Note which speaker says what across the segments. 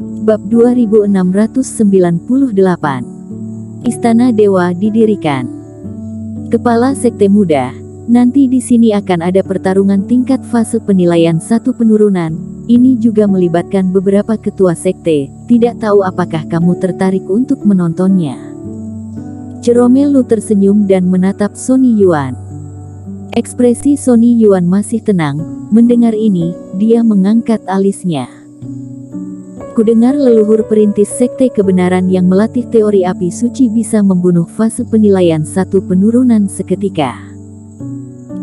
Speaker 1: Bab 2698. Istana Dewa didirikan. Kepala Sekte Muda. Nanti di sini akan ada pertarungan tingkat fase penilaian satu penurunan. Ini juga melibatkan beberapa ketua sekte. Tidak tahu apakah kamu tertarik untuk menontonnya. Jerome Lu tersenyum dan menatap Sonny Yuan. Ekspresi Sonny Yuan masih tenang. Mendengar ini, dia mengangkat alisnya. Kudengar leluhur perintis sekte kebenaran yang melatih teori api suci bisa membunuh fase penilaian satu penurunan seketika.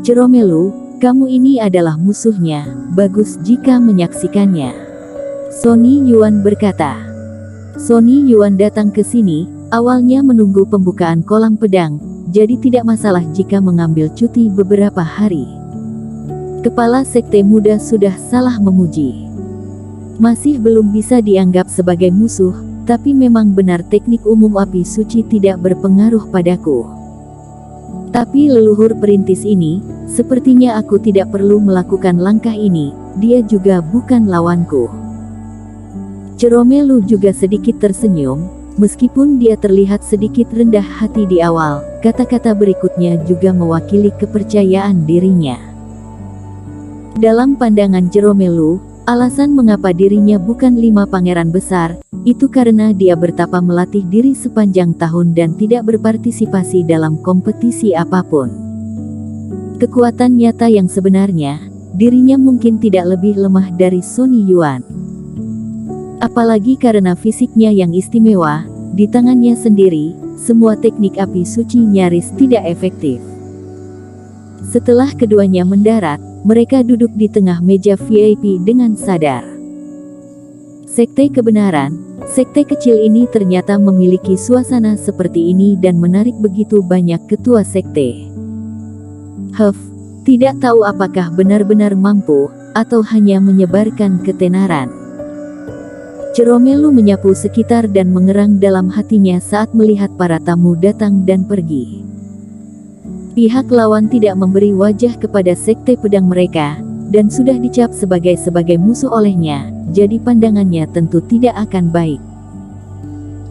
Speaker 1: Jerome Lu, kamu ini adalah musuhnya. Bagus jika menyaksikannya. Sonny Yuan berkata. Sonny Yuan datang ke sini, awalnya menunggu pembukaan kolam pedang, jadi tidak masalah jika mengambil cuti beberapa hari. Kepala Sekte Muda sudah salah memuji. Masih belum bisa dianggap sebagai musuh, tapi memang benar teknik umum api suci tidak berpengaruh padaku. Tapi leluhur perintis ini, sepertinya aku tidak perlu melakukan langkah ini, dia juga bukan lawanku. Jerome Lu juga sedikit tersenyum, meskipun dia terlihat sedikit rendah hati di awal, kata-kata berikutnya juga mewakili kepercayaan dirinya. Dalam pandangan Jerome Lu, alasan mengapa dirinya bukan 5 pangeran besar, itu karena dia bertapa melatih diri sepanjang tahun dan tidak berpartisipasi dalam kompetisi apapun. Kekuatan nyata yang sebenarnya, dirinya mungkin tidak lebih lemah dari Sonny Yuan. Apalagi karena fisiknya yang istimewa, di tangannya sendiri, semua teknik api suci nyaris tidak efektif. Setelah keduanya mendarat, mereka duduk di tengah meja VIP dengan sadar. Sekte kebenaran, sekte kecil ini ternyata memiliki suasana seperti ini dan menarik begitu banyak ketua sekte. Tidak tahu apakah benar-benar mampu, atau hanya menyebarkan ketenaran. Jerome Lu menyapu sekitar dan mengerang dalam hatinya saat melihat para tamu datang dan pergi. Pihak lawan tidak memberi wajah kepada sekte pedang mereka, dan sudah dicap sebagai musuh olehnya, jadi pandangannya tentu tidak akan baik.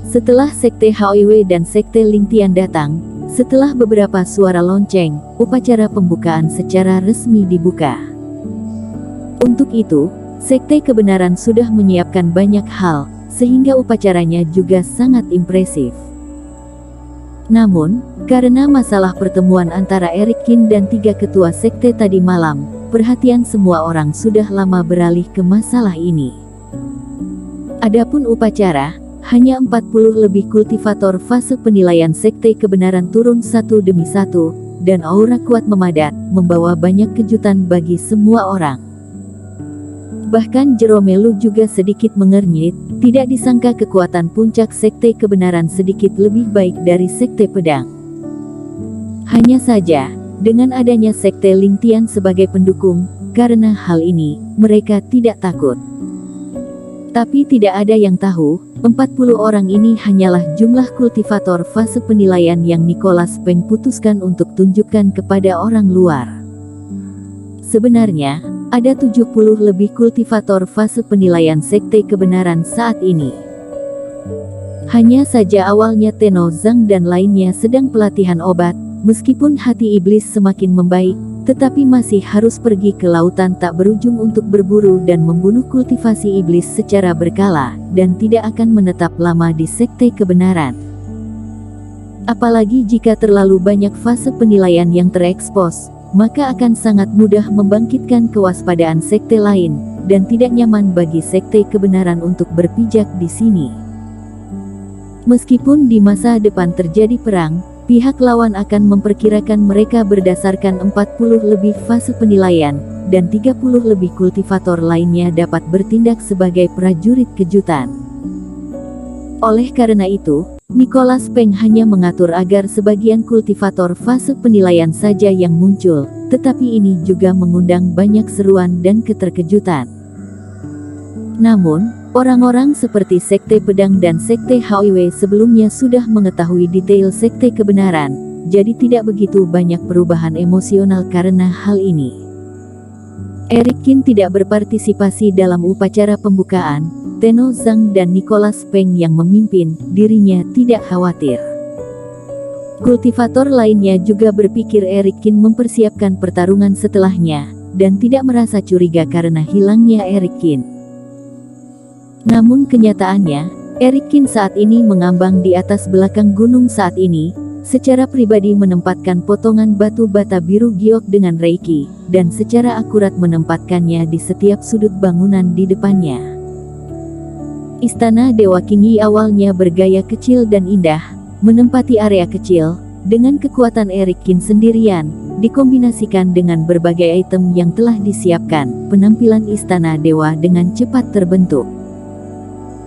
Speaker 1: Setelah sekte HOIW dan sekte Lingtian datang, setelah beberapa suara lonceng, upacara pembukaan secara resmi dibuka. Untuk itu, sekte kebenaran sudah menyiapkan banyak hal, sehingga upacaranya juga sangat impresif. Namun, karena masalah pertemuan antara Eric Kin dan 3 ketua sekte tadi malam, perhatian semua orang sudah lama beralih ke masalah ini. Adapun upacara, hanya 40 lebih kultivator fase penilaian sekte kebenaran turun satu demi satu, dan aura kuat memadat, membawa banyak kejutan bagi semua orang. Bahkan Jerome Lu juga sedikit mengernyit, tidak disangka kekuatan puncak sekte kebenaran sedikit lebih baik dari sekte pedang. Hanya saja, dengan adanya sekte Lingtian sebagai pendukung, karena hal ini, mereka tidak takut. Tapi tidak ada yang tahu, 40 orang ini hanyalah jumlah kultivator fase penilaian yang Nicholas Peng putuskan untuk tunjukkan kepada orang luar. Sebenarnya, ada 70 lebih kultivator fase penilaian sekte kebenaran saat ini. Hanya saja awalnya Tenno Zhang dan lainnya sedang pelatihan obat, meskipun hati iblis semakin membaik, tetapi masih harus pergi ke lautan tak berujung untuk berburu dan membunuh kultivasi iblis secara berkala, dan tidak akan menetap lama di sekte kebenaran. Apalagi jika terlalu banyak fase penilaian yang terekspos, maka akan sangat mudah membangkitkan kewaspadaan sekte lain, dan tidak nyaman bagi sekte kebenaran untuk berpijak di sini. Meskipun di masa depan terjadi perang, pihak lawan akan memperkirakan mereka berdasarkan 40 lebih fase penilaian, dan 30 lebih kultivator lainnya dapat bertindak sebagai prajurit kejutan. Oleh karena itu, Nicholas Peng hanya mengatur agar sebagian kultivator fase penilaian saja yang muncul, tetapi ini juga mengundang banyak seruan dan keterkejutan. Namun, orang-orang seperti sekte pedang dan sekte HOIW sebelumnya sudah mengetahui detail sekte kebenaran, jadi tidak begitu banyak perubahan emosional karena hal ini. Eric Qin tidak berpartisipasi dalam upacara pembukaan. Tenno Zhang dan Nicholas Peng yang memimpin, dirinya tidak khawatir. Kultivator lainnya juga berpikir Eric Qin mempersiapkan pertarungan setelahnya, dan tidak merasa curiga karena hilangnya Eric Qin. Namun kenyataannya, Eric Qin saat ini mengambang di atas belakang gunung saat ini, secara pribadi menempatkan potongan batu bata biru giok dengan reiki, dan secara akurat menempatkannya di setiap sudut bangunan di depannya. Istana Dewa Qingyi awalnya bergaya kecil dan indah, menempati area kecil, dengan kekuatan Eric Qin sendirian, dikombinasikan dengan berbagai item yang telah disiapkan, penampilan Istana Dewa dengan cepat terbentuk.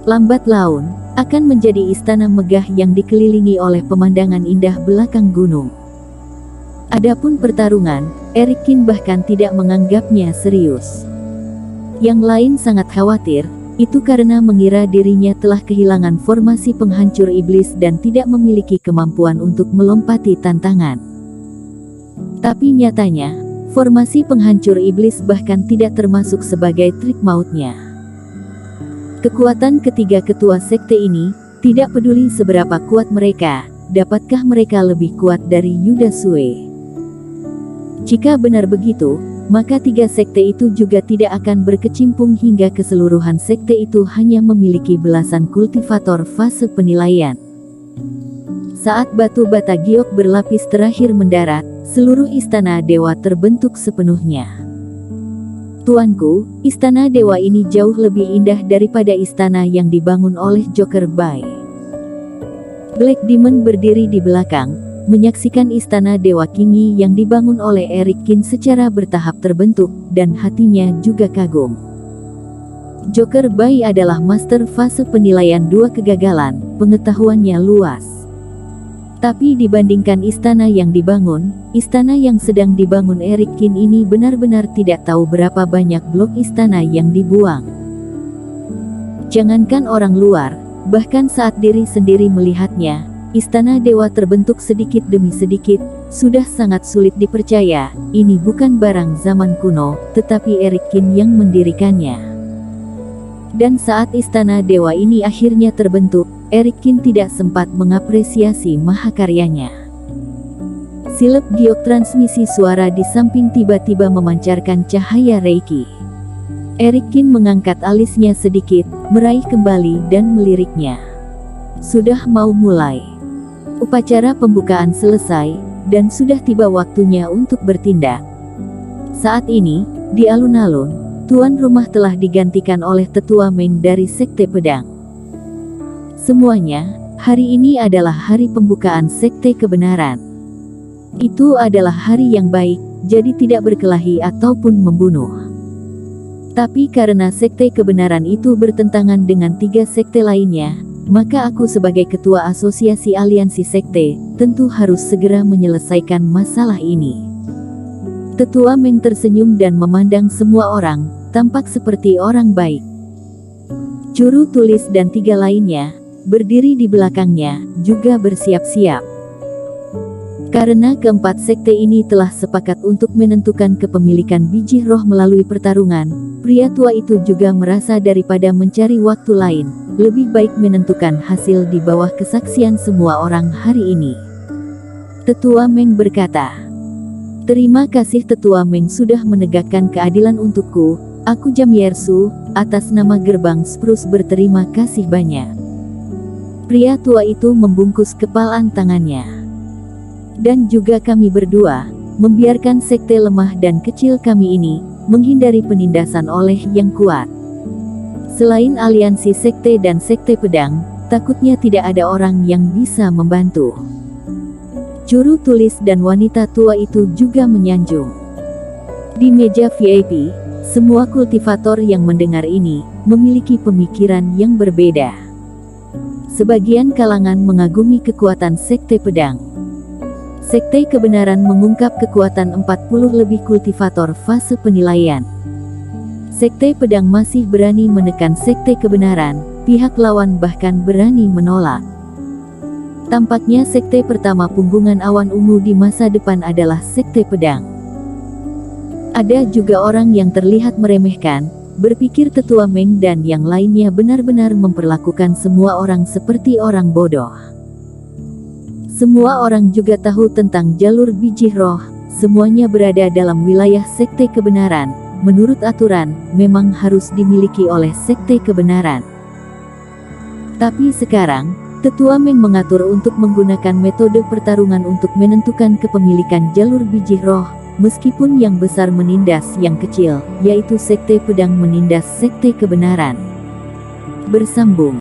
Speaker 1: Lambat laun, akan menjadi istana megah yang dikelilingi oleh pemandangan indah belakang gunung. Adapun pertarungan, Eric Qin bahkan tidak menganggapnya serius. Yang lain sangat khawatir, itu karena mengira dirinya telah kehilangan formasi penghancur iblis dan tidak memiliki kemampuan untuk melompati tantangan. Tapi nyatanya, formasi penghancur iblis bahkan tidak termasuk sebagai trik mautnya. Kekuatan ketiga ketua sekte ini, tidak peduli seberapa kuat mereka, dapatkah mereka lebih kuat dari Yuda Sue? Jika benar begitu, maka tiga sekte itu juga tidak akan berkecimpung hingga keseluruhan sekte itu hanya memiliki belasan kultivator fase penilaian. Saat batu bata giok berlapis terakhir mendarat, seluruh istana dewa terbentuk sepenuhnya. Tuanku, istana dewa ini jauh lebih indah daripada istana yang dibangun oleh Joker Bai. Black Demon berdiri di belakang, menyaksikan istana Dewa Qingyi yang dibangun oleh Eric Qin secara bertahap terbentuk, dan hatinya juga kagum. Joker Bai adalah master fase penilaian 2 kegagalan, pengetahuannya luas. Tapi dibandingkan istana yang dibangun, istana yang sedang dibangun Eric Qin ini benar-benar tidak tahu berapa banyak blok istana yang dibuang. Jangankan orang luar, bahkan saat diri sendiri melihatnya, istana dewa terbentuk sedikit demi sedikit, sudah sangat sulit dipercaya, ini bukan barang zaman kuno, tetapi Eric Qin yang mendirikannya. Dan saat istana dewa ini akhirnya terbentuk, Eric Qin tidak sempat mengapresiasi mahakaryanya. Silep giok transmisi suara di samping tiba-tiba memancarkan cahaya reiki. Eric Qin mengangkat alisnya sedikit, meraih kembali dan meliriknya. Sudah mau mulai. Upacara pembukaan selesai, dan sudah tiba waktunya untuk bertindak. Saat ini, di alun-alun, tuan rumah telah digantikan oleh tetua Meng dari Sekte Pedang. Semuanya, hari ini adalah hari pembukaan Sekte Kebenaran. Itu adalah hari yang baik, jadi tidak berkelahi ataupun membunuh. Tapi karena Sekte Kebenaran itu bertentangan dengan 3 sekte lainnya, maka aku sebagai ketua asosiasi aliansi sekte, tentu harus segera menyelesaikan masalah ini. Tetua Meng tersenyum dan memandang semua orang, tampak seperti orang baik. Juru tulis dan 3 lainnya, berdiri di belakangnya, juga bersiap-siap. Karena keempat sekte ini telah sepakat untuk menentukan kepemilikan biji roh melalui pertarungan, pria tua itu juga merasa daripada mencari waktu lain, lebih baik menentukan hasil di bawah kesaksian semua orang hari ini. Tetua Meng berkata, "Terima kasih Tetua Meng sudah menegakkan keadilan untukku, aku Jamyersu, atas nama gerbang Spruce berterima kasih banyak." Pria tua itu membungkus kepalan tangannya. Dan juga kami berdua, membiarkan sekte lemah dan kecil kami ini, menghindari penindasan oleh yang kuat. Selain aliansi sekte dan sekte pedang, takutnya tidak ada orang yang bisa membantu. Juru tulis dan wanita tua itu juga menyanjung. Di meja VIP, semua kultivator yang mendengar ini, memiliki pemikiran yang berbeda. Sebagian kalangan mengagumi kekuatan sekte pedang. Sekte kebenaran mengungkap kekuatan 40 lebih kultivator fase penilaian. Sekte pedang masih berani menekan sekte kebenaran, pihak lawan bahkan berani menolak. Tampaknya sekte pertama punggungan awan ungu di masa depan adalah sekte pedang. Ada juga orang yang terlihat meremehkan, berpikir Tetua Meng dan yang lainnya benar-benar memperlakukan semua orang seperti orang bodoh. Semua orang juga tahu tentang jalur biji roh, semuanya berada dalam wilayah sekte kebenaran, menurut aturan, memang harus dimiliki oleh sekte kebenaran. Tapi sekarang, Tetua Meng mengatur untuk menggunakan metode pertarungan untuk menentukan kepemilikan jalur biji roh, meskipun yang besar menindas yang kecil, yaitu sekte pedang menindas sekte kebenaran. Bersambung.